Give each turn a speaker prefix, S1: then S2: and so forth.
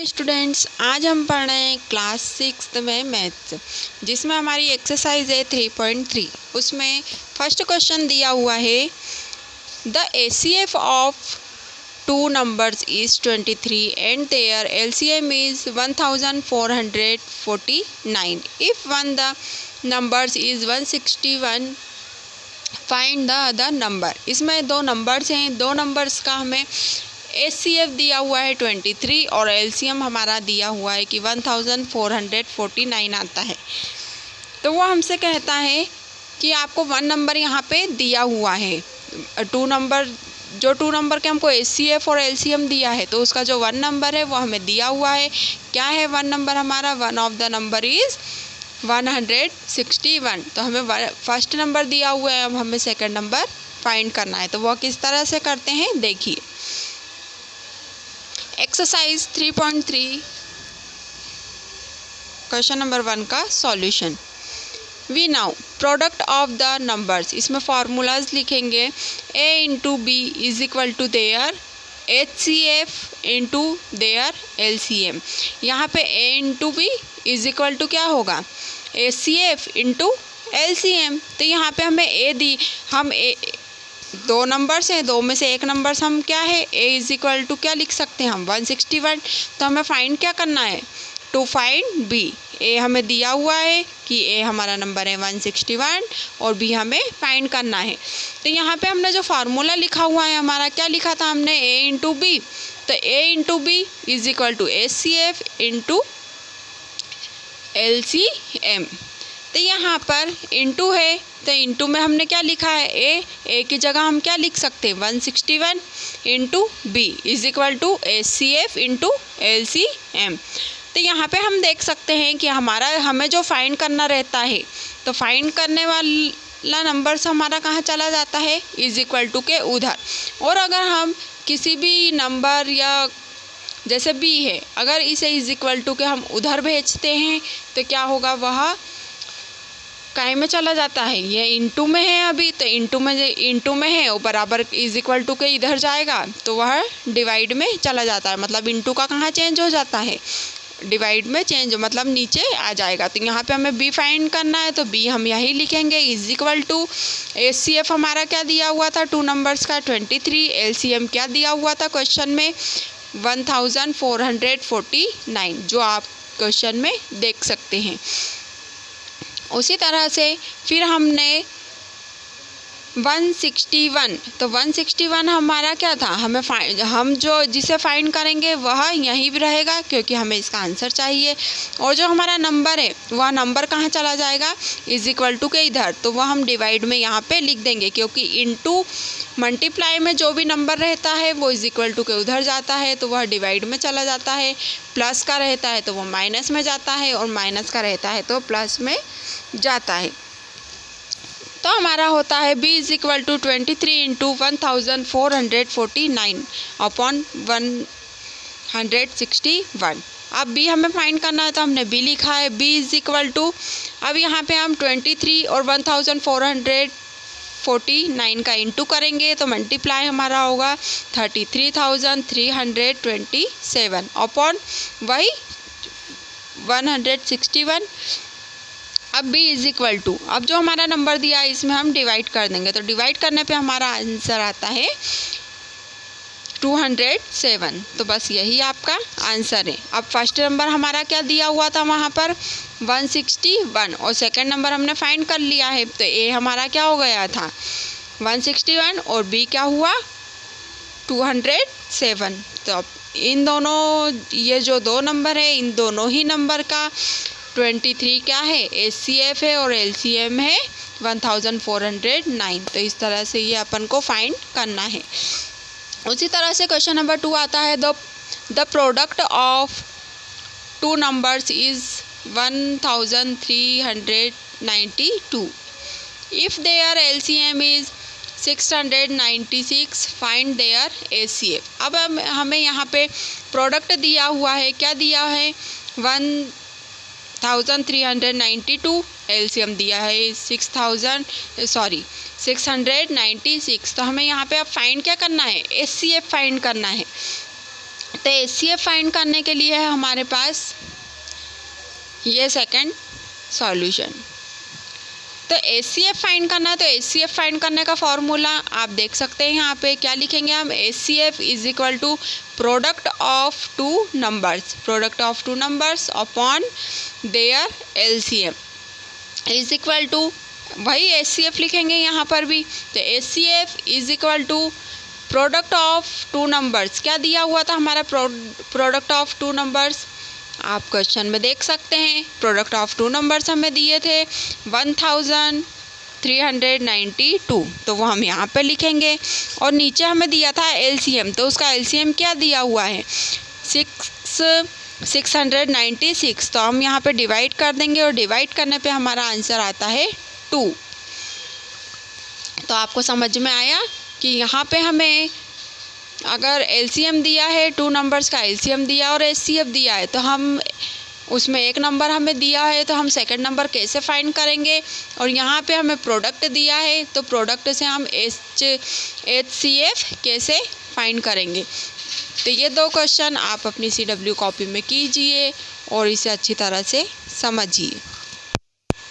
S1: Students, आज हम पढ़ रहे हैं क्लास 6 में मैथ्स, जिसमें हमारी एक्सरसाइज है 3.3। उसमें फर्स्ट क्वेश्चन दिया हुआ है, the HCF of two numbers is 23 and their LCM is 1449। If one the numbers is 161, find the other number. इसमें दो नंबर्स हैं, दो नंबर्स का हमें एचसीएफ दिया हुआ है 23 और एलसीएम हमारा दिया हुआ है कि 1449 आता है। तो वो हमसे कहता है कि आपको वन नंबर यहाँ पे दिया हुआ है, टू नंबर के हमको एचसीएफ और एलसीएम दिया है, तो उसका जो वन नंबर है वो हमें दिया हुआ है। क्या है वन नंबर हमारा? One of the number is 161। तो हमें फर्स्ट नंबर दिया हुआ है, अब हमें सेकंड नंबर फाइंड करना है। तो वह किस तरह से करते हैं देखिए। एक्सरसाइज 3.3 क्वेश्चन नंबर 1 का solution. We now product of the numbers, इसमें फार्मूलाज लिखेंगे। a into b is equal to their HCF into their LCM। यहाँ पे a into b is equal to क्या होगा? HCF into LCM। तो यहाँ पे हमें a दी, हम दो नंबर्स हैं, दो में से एक नंबर हम क्या है, a इज इक्वल टू क्या लिख सकते हैं हम? 161। तो हमें फाइंड क्या करना है? To find b। a हमें दिया हुआ है कि a हमारा नंबर है 161 और b हमें फाइंड करना है। तो यहाँ पे हमने जो फार्मूला लिखा हुआ है हमारा, क्या लिखा था हमने? a into b. तो a into b is equal to HCF into LCM। तो यहाँ पर इंटू है, तो इंटू में हमने क्या लिखा है? a की जगह हम क्या लिख सकते हैं? 161 into b is equal to HCF into LCM। तो यहाँ पे हम देख सकते हैं कि हमें जो फाइंड करना रहता है, तो फाइंड करने वाला नंबर से हमारा कहाँ चला जाता है? इज इक्वल टू के उधर। और अगर हम किसी भी नंबर या जैसे b है, अगर इसे इज इक्वल टू के हम उधर भेजते हैं तो क्या होगा? वह काय में चला जाता है? ये इंटू में है अभी, तो इंटू में है और बराबर इज इक्वल टू के इधर जाएगा तो वह डिवाइड में चला जाता है। मतलब इंटू का कहाँ चेंज हो जाता है? डिवाइड में चेंज, मतलब नीचे आ जाएगा। तो यहाँ पे हमें b फाइंड करना है, तो b हम यही लिखेंगे इज इक्वल टू HCF हमारा क्या दिया हुआ था? टू नंबर्स का 23। LCM क्या दिया हुआ था क्वेश्चन में? 1449, जो आप क्वेश्चन में देख सकते हैं। उसी तरह से फिर हमने 161, तो 161 हमारा क्या था? हम जो जिसे फाइंड करेंगे वह यहीं भी रहेगा, क्योंकि हमें इसका आंसर चाहिए। और जो हमारा नंबर है वह नंबर कहाँ चला जाएगा? इज इक्वल टू के इधर। तो वह हम डिवाइड में यहाँ पे लिख देंगे, क्योंकि इनटू मल्टीप्लाई में जो भी नंबर रहता है वो इज इक्वल टू के उधर जाता है, तो वह डिवाइड में चला जाता है। प्लस का रहता है तो वो माइनस में जाता है, और माइनस का रहता है तो प्लस में जाता है। तो हमारा होता है b is equal to 23 into 1449 upon 161। अब b हमें फाइंड करना है, तो हमने b लिखा है। b इज इक्वल टू, अब यहाँ पे हम 23 और 1449 का इंटू करेंगे तो मल्टीप्लाई हमारा होगा 33,327 अपॉन वही 161। अब b इज इक्वल टू, अब जो हमारा नंबर दिया है इसमें हम डिवाइड कर देंगे, तो डिवाइड करने पे हमारा आंसर आता है 207। तो बस यही आपका आंसर है। अब फर्स्ट नंबर हमारा क्या दिया हुआ था वहाँ पर? 161, और सेकंड नंबर हमने फाइंड कर लिया है, तो a हमारा क्या हो गया था? 161 और b क्या हुआ? 207। तो अब इन दोनों, ये जो दो नंबर है, इन दोनों ही नंबर का 23 क्या है? HCF है और LCM है 1409। तो इस तरह से ये अपन को फाइंड करना है। उसी तरह से क्वेश्चन नंबर 2 आता है, the product of two numbers is 1392। If their LCM is 696, find their HCF। अब हमें यहाँ पे प्रोडक्ट दिया हुआ है, क्या दिया है? 1392, LCM दिया है 696। तो हमें यहाँ पे अब फाइंड क्या करना है? HCF फाइंड करना है। तो HCF फाइंड करने के लिए है हमारे पास ये सेकंड सॉल्यूशन। तो HCF फाइंड करना है, तो HCF फाइंड करने का फॉर्मूला आप देख सकते हैं यहाँ पे। क्या लिखेंगे हम? HCF is equal to product of two numbers upon their LCM is equal to, वही HCF लिखेंगे यहाँ पर भी। तो HCF is equal to product of two numbers, क्या दिया हुआ था हमारा? प्रोडक्ट ऑफ टू नंबर्स, आप क्वेश्चन में देख सकते हैं। प्रोडक्ट ऑफ टू नंबर्स हमें दिए थे 1392, तो वो हम यहाँ पे लिखेंगे। और नीचे हमें दिया था LCM, तो उसका LCM क्या दिया हुआ है? 696, तो हम यहाँ पे डिवाइड कर देंगे और डिवाइड करने पे हमारा आंसर आता है 2। तो आपको समझ में आया कि यहाँ पे हमें अगर LCM दिया है, टू नंबर्स का LCM दिया और HCF दिया है, तो हम उसमें एक नंबर हमें दिया है तो हम सेकंड नंबर कैसे फाइंड करेंगे? और यहाँ पे हमें प्रोडक्ट दिया है तो प्रोडक्ट से हम HCF कैसे फाइंड करेंगे? तो ये दो क्वेश्चन आप अपनी CW कॉपी में कीजिए और इसे अच्छी तरह से समझिए।